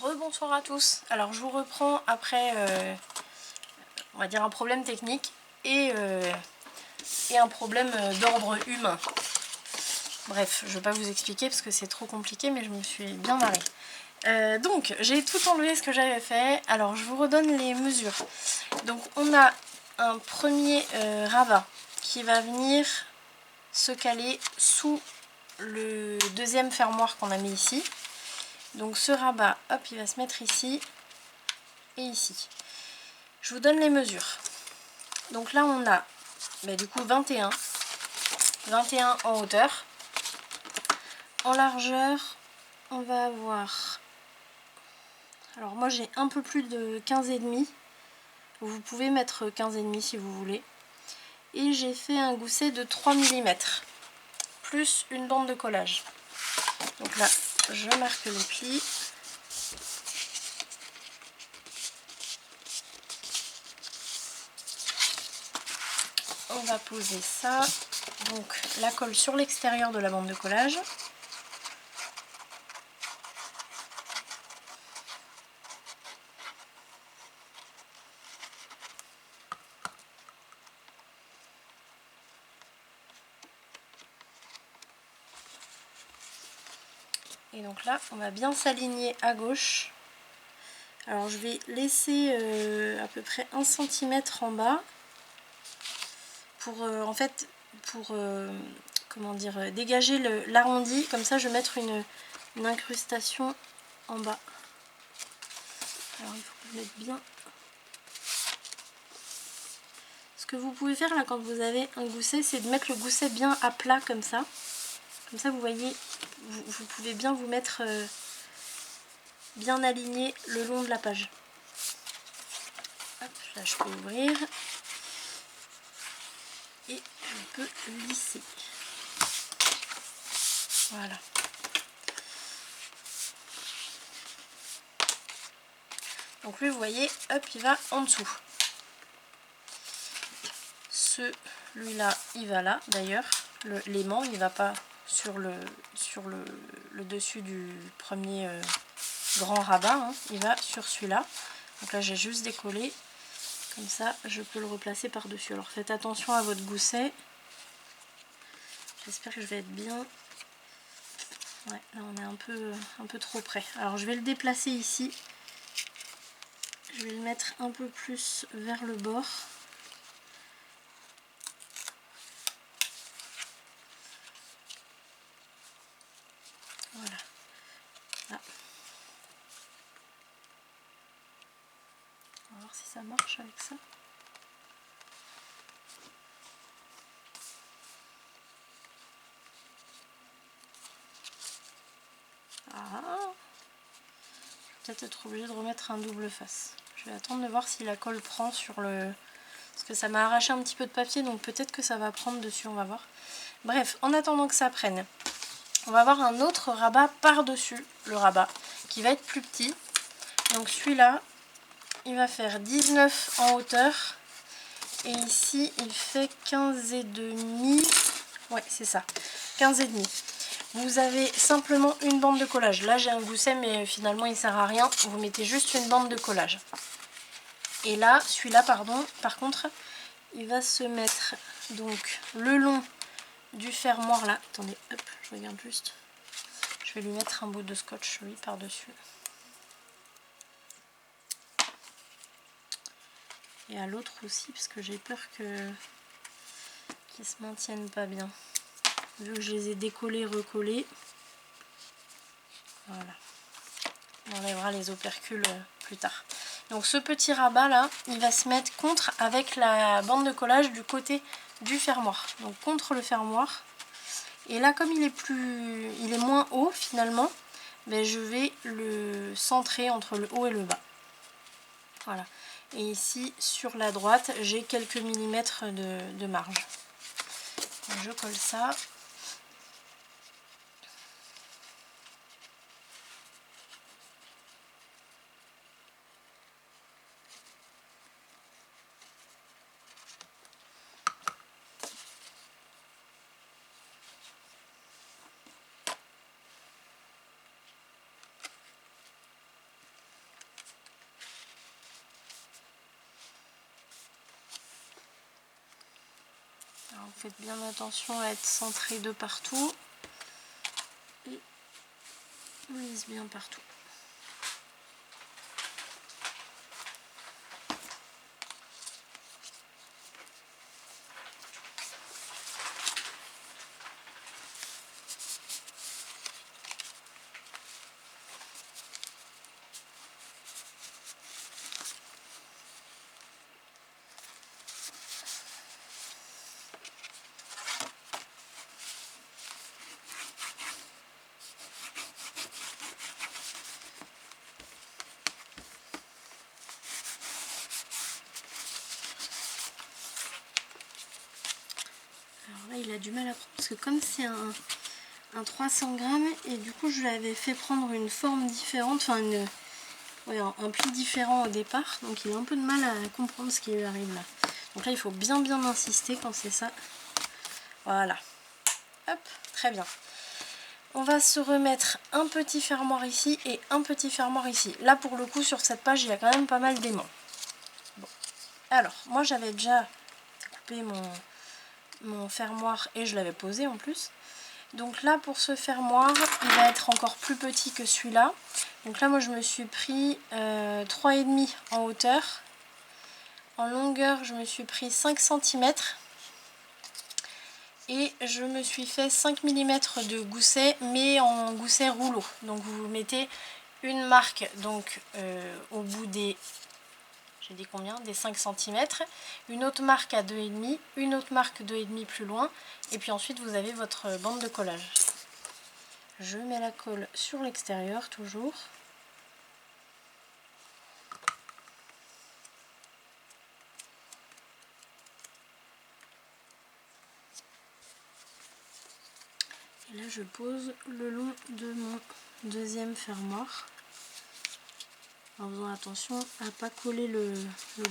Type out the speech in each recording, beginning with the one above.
Rebonsoir à tous. Alors je vous reprends après on va dire un problème technique et un problème d'ordre humain. Bref, je ne vais pas vous expliquer parce que c'est trop compliqué, mais je me suis bien marrée. Donc j'ai tout enlevé ce que j'avais fait. Alors je vous redonne les mesures. Donc on a un premier rabat qui va venir se caler sous le deuxième fermoir qu'on a mis ici. Donc ce rabat, hop, il va se mettre ici et ici. Je vous donne les mesures. Donc là on a du coup 21 en hauteur. En largeur, on va avoir... Alors moi j'ai un peu plus de 15,5. Vous pouvez mettre 15,5 si vous voulez. Et j'ai fait un gousset de 3 mm. Plus une bande de collage. Donc là, je marque les plis. On va poser ça. Donc la colle sur l'extérieur de la bande de collage. Et donc là, on va bien s'aligner à gauche. Alors je vais laisser à peu près 1 cm en bas pour comment dire, dégager l'arrondi. Comme ça je vais mettre une incrustation en bas. Alors il faut que je mette bien. Ce que vous pouvez faire là quand vous avez un gousset, c'est de mettre le gousset bien à plat comme ça. Comme ça vous voyez, vous pouvez bien vous mettre bien aligné le long de la page. Hop, là je peux ouvrir. Et je peux lisser. Voilà. Donc lui, vous voyez, hop, il va en dessous. Celui-là, il va là, d'ailleurs. L'aimant, il ne va pas sur le dessus du premier grand rabat. Hein. Il va sur celui-là. Donc là, j'ai juste décollé. Comme ça, je peux le replacer par-dessus. Alors faites attention à votre gousset. J'espère que je vais être bien. Ouais, là on est un peu trop près. Alors je vais le déplacer ici. Je vais le mettre un peu plus vers le bord. Voilà. Là. On va voir si ça marche avec ça. Ah, je vais peut-être être obligée de remettre un double face. Je vais attendre de voir si la colle prend sur le... Parce que ça m'a arraché un petit peu de papier, donc peut-être que ça va prendre dessus, on va voir. Bref, en attendant que ça prenne, on va avoir un autre rabat par-dessus le rabat, qui va être plus petit. Donc celui-là, il va faire 19 en hauteur. Et ici, il fait 15,5. Ouais, c'est ça, 15,5. Vous avez simplement une bande de collage. Là, j'ai un gousset, mais finalement, il ne sert à rien. Vous mettez juste une bande de collage. Et là, celui-là, pardon, par contre, il va se mettre donc le long du fermoir là. Attendez, hop, je regarde juste. Je vais lui mettre un bout de scotch, oui, par-dessus. Et à l'autre aussi, parce que j'ai peur qu'il ne se maintienne pas bien. Vu que je les ai décollés, recollés. Voilà. On enlèvera les opercules plus tard. Donc ce petit rabat là, il va se mettre contre avec la bande de collage du côté du fermoir. Donc contre le fermoir. Et là comme il est moins haut finalement, je vais le centrer entre le haut et le bas. Voilà. Et ici sur la droite, j'ai quelques millimètres de marge. Donc, je colle ça. Faites bien attention à être centré de partout. Et on lisse bien partout. Alors là il a du mal à prendre parce que comme c'est un 300 grammes et du coup je lui avais fait prendre une forme différente, enfin un pli différent au départ, donc il a un peu de mal à comprendre ce qui lui arrive là. Donc là il faut bien insister quand c'est ça. Voilà, hop, très bien. On va se remettre un petit fermoir ici et un petit fermoir ici. Là pour le coup sur cette page il y a quand même pas mal d'aimants. Bon. Alors moi j'avais déjà coupé mon fermoir et je l'avais posé en plus. Donc là pour ce fermoir il va être encore plus petit que celui-là. Donc là moi je me suis pris 3,5 en hauteur. En longueur je me suis pris 5 cm. Et je me suis fait 5 mm de gousset, mais en gousset rouleau. Donc vous mettez une marque donc au bout des, j'ai dit combien, des 5 cm, une autre marque à 2,5, une autre marque 2,5 plus loin, et puis ensuite vous avez votre bande de collage. Je mets la colle sur l'extérieur toujours. Et là je pose le long de mon deuxième fermoir, en faisant attention à ne pas coller le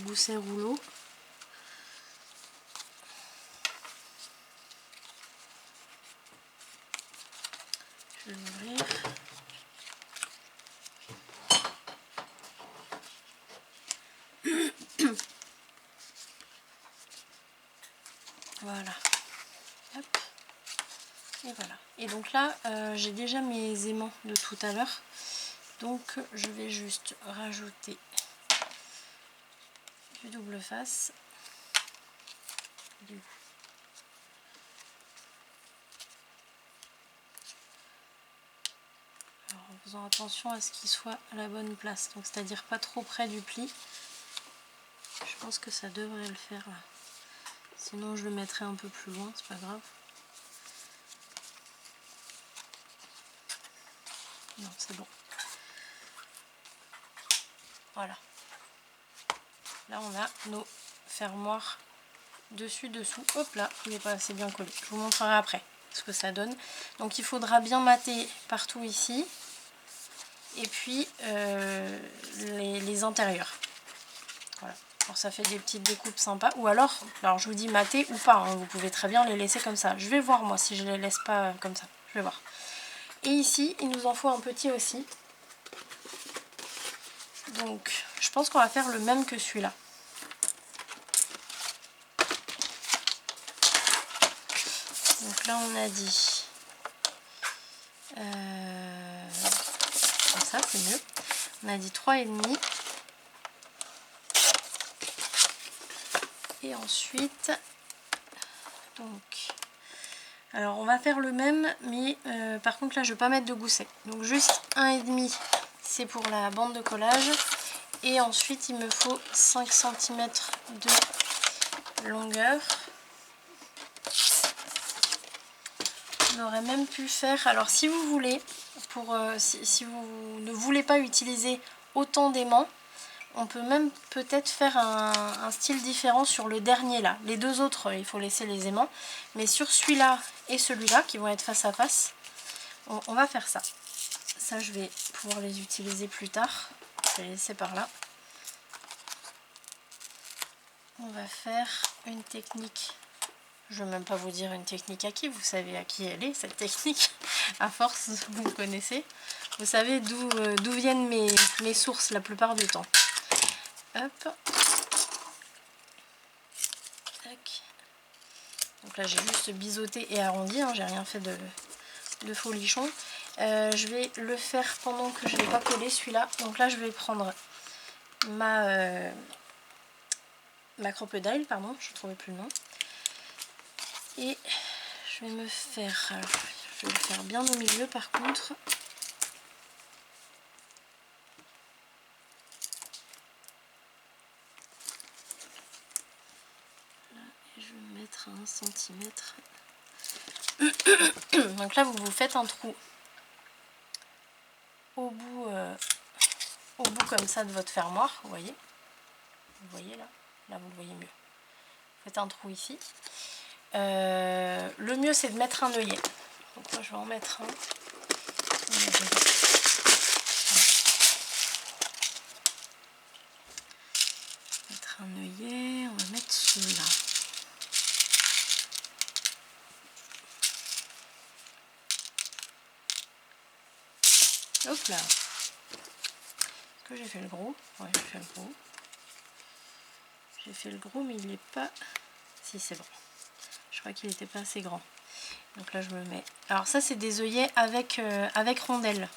gousset rouleau. Je vais l'ouvrir. Voilà. Hop. Et voilà. Et donc là, j'ai déjà mes aimants de tout à l'heure. Donc je vais juste rajouter du double face. Alors, en faisant attention à ce qu'il soit à la bonne place. Donc c'est-à-dire pas trop près du pli. Je pense que ça devrait le faire là. Sinon je le mettrai un peu plus loin, c'est pas grave. Non, c'est bon. Voilà. Là on a nos fermoirs dessus dessous. Hop là, il n'est pas assez bien collé. Je vous montrerai après ce que ça donne. Donc il faudra bien mater partout ici. Et puis les intérieurs. Voilà. Alors ça fait des petites découpes sympas. Ou alors je vous dis mater ou pas. Hein, vous pouvez très bien les laisser comme ça. Je vais voir moi si je les laisse pas comme ça. Je vais voir. Et ici, il nous en faut un petit aussi. Donc je pense qu'on va faire le même que celui-là. Donc là on a dit comme ça c'est mieux. On a dit 3,5. Et ensuite donc alors on va faire le même mais par contre là je ne vais pas mettre de gousset. Donc juste 1,5 c'est pour la bande de collage. Et ensuite il me faut 5 cm de longueur. On aurait même pu faire, alors si vous voulez, si vous ne voulez pas utiliser autant d'aimants, on peut même peut-être faire un style différent sur le dernier là. Les deux autres, il faut laisser les aimants. Mais sur celui-là et celui-là, qui vont être face à face, on va faire ça. Ça, je vais pouvoir les utiliser plus tard. Je vais les laisser par là. On va faire une technique. Je ne vais même pas vous dire une technique à qui, vous savez à qui elle est, cette technique. À force, vous me connaissez. Vous savez d'où viennent mes sources la plupart du temps. Hop. Tac. Donc là j'ai juste biseauté et arrondi, hein, j'ai rien fait de folichon. Je vais le faire pendant que je ne l'ai pas collé celui-là. Donc là je vais prendre ma crocodile, pardon, je ne trouvais plus le nom. Et je vais me faire, alors, je vais le faire bien au milieu par contre. Là, et je vais me mettre à 1 centimètre. Donc là vous faites un trou au bout comme ça de votre fermoir, vous voyez là, vous le voyez mieux. Vous faites un trou ici. Le mieux c'est de mettre un œillet. Donc moi je vais en mettre un. Mettre un œillet, on va mettre celui-là. Hop là. Est-ce que j'ai fait le gros? Ouais, j'ai fait le gros. J'ai fait le gros, mais il n'est pas... Si, c'est bon. Je crois qu'il n'était pas assez grand. Donc là, je me mets... Alors ça, c'est des œillets avec rondelles.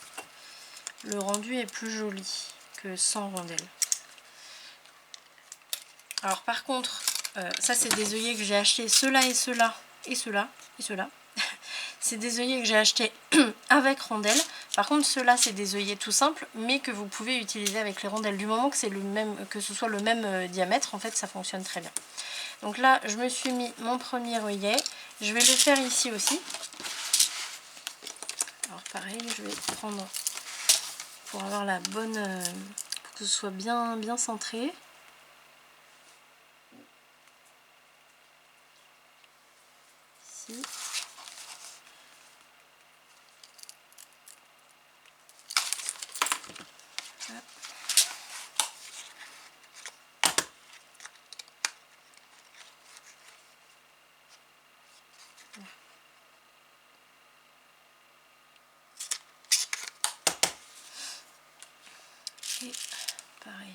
Le rendu est plus joli que sans rondelles. Alors par contre, ça, c'est des œillets que j'ai achetés. Ceux-là et ceux-là. Et ceux-là. Et ceux-là. C'est des œillets que j'ai achetés avec rondelles. Par contre, ceux-là, c'est des œillets tout simples, mais que vous pouvez utiliser avec les rondelles. Du moment que c'est le même, que ce soit le même diamètre, en fait, ça fonctionne très bien. Donc là, je me suis mis mon premier œillet. Je vais le faire ici aussi. Alors pareil, je vais prendre pour avoir la bonne, pour que ce soit bien centré. Ici. Et pareil.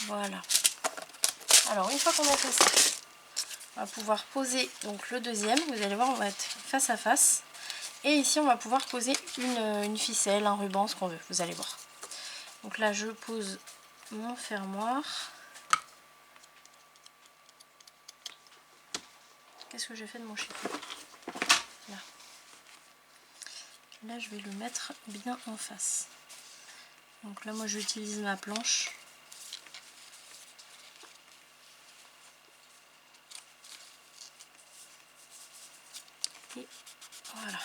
Voilà. Alors une fois qu'on a fait ça, on va pouvoir poser donc le deuxième. Vous allez voir, on va être face à face. Et ici, on va pouvoir poser une ficelle, un ruban, ce qu'on veut. Vous allez voir. Donc là, je pose mon fermoir. Qu'est-ce que j'ai fait de mon chiffon? Là. Là, je vais le mettre bien en face. Donc là, moi, j'utilise ma planche. Et voilà.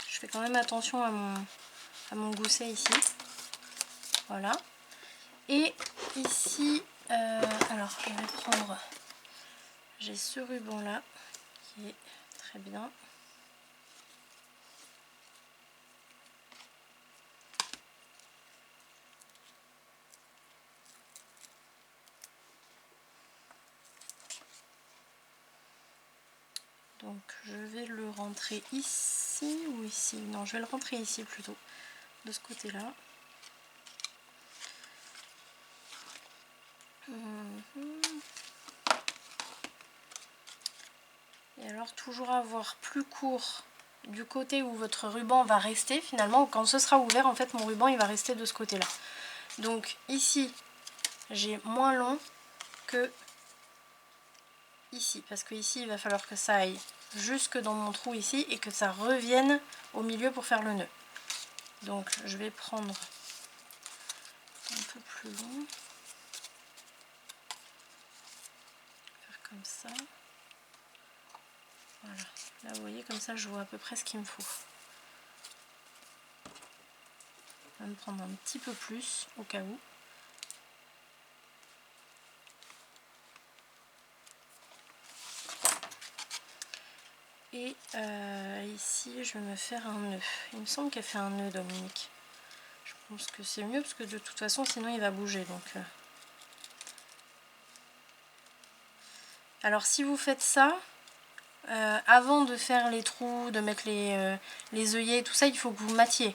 Je fais quand même attention à mon gousset ici. Voilà. Et ici, alors je vais prendre, j'ai ce ruban là qui est très bien. Donc je vais le rentrer ici ou ici. Non, je vais le rentrer ici plutôt, de ce côté-là. Et alors toujours avoir plus court du côté où votre ruban va rester finalement. Quand ce sera ouvert, en fait mon ruban il va rester de ce côté-là. Donc ici j'ai moins long que ici, parce que ici il va falloir que ça aille jusque dans mon trou ici et que ça revienne au milieu pour faire le nœud. Donc je vais prendre un peu plus long, faire comme ça. Voilà, là vous voyez, comme ça je vois à peu près ce qu'il me faut. Je vais me prendre un petit peu plus au cas où. Et ici je vais me faire un nœud. Il me semble qu'elle fait un nœud, Dominique. Je pense que c'est mieux parce que de toute façon sinon il va bouger. Donc alors si vous faites ça, avant de faire les trous, de mettre les œillets et tout ça, il faut que vous mattiez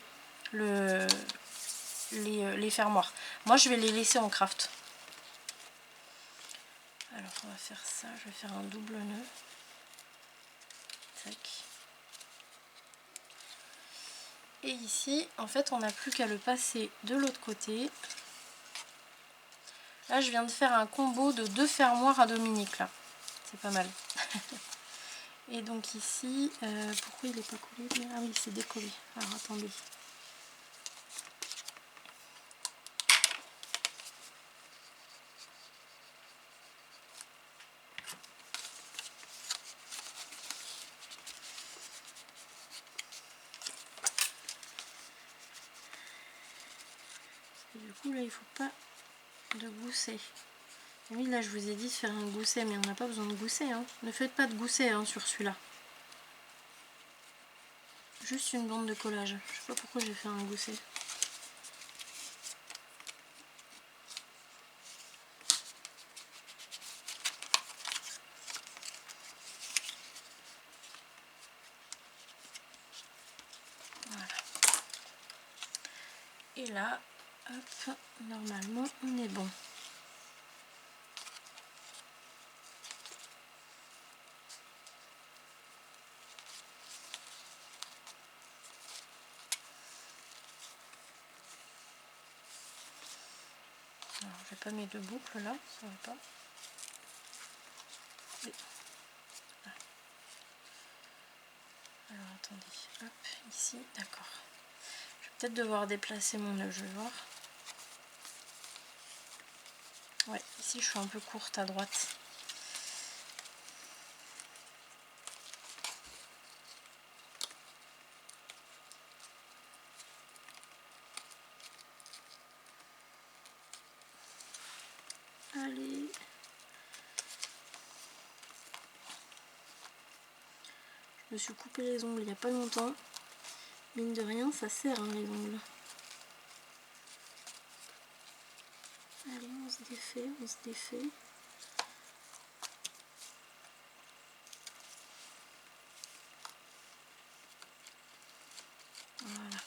les fermoirs. Moi je vais les laisser en craft. Alors on va faire ça, je vais faire un double nœud. Tac. Et ici, en fait, on n'a plus qu'à le passer de l'autre côté. Là, je viens de faire un combo de 2 fermoirs à Dominique, là. C'est pas mal. Et donc ici, pourquoi il n'est pas collé? Ah oui, c'est décollé. Alors, attendez. Et du coup, là, il faut pas de gousset. Oui, là, je vous ai dit de faire un gousset, mais on n'a pas besoin de gousset. Hein. Ne faites pas de gousset hein, sur celui-là. Juste une bande de collage. Je sais pas pourquoi j'ai fait un gousset. Voilà. Et là, hop, normalement, on est bon. Alors, je vais pas mettre de boucle là, ça va pas. Oui. Ah. Alors attendez, hop, ici, d'accord. Je vais peut-être devoir déplacer mon nœud, je vais voir. Ouais, ici je suis un peu courte à droite. Allez. Je me suis coupé les ongles il n'y a pas longtemps. Mine de rien, ça sert hein, les ongles. Allez, on se défait, on se défait. Voilà.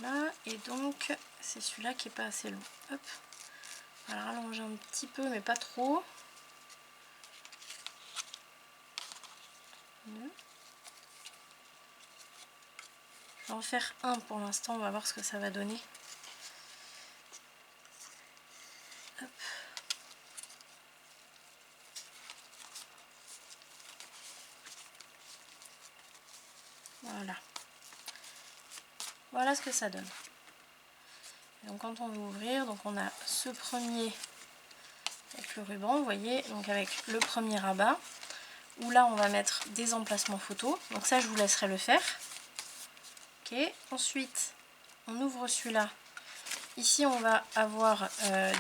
Voilà, et donc c'est celui-là qui est pas assez long. Hop. On va rallonger un petit peu, mais pas trop. Je vais en faire un pour l'instant, on va voir ce que ça va donner. Hop. Voilà. Voilà ce que ça donne. Et donc quand on va ouvrir, donc on a ce premier avec le ruban, vous voyez, donc avec le premier rabat, où là on va mettre des emplacements photos. Donc ça je vous laisserai le faire. Ok, ensuite on ouvre celui-là. Ici on va avoir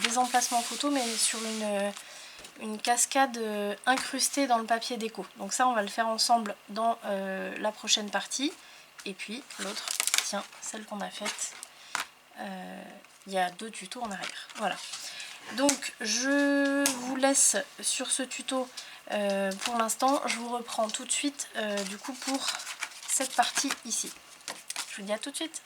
des emplacements photos mais sur une cascade incrustée dans le papier déco. Donc ça on va le faire ensemble dans la prochaine partie. Et puis l'autre, tiens, celle qu'on a faite, il y a 2 tutos en arrière. Voilà. Donc je vous laisse sur ce tuto pour l'instant. Je vous reprends tout de suite du coup pour cette partie ici. Je vous dis à tout de suite.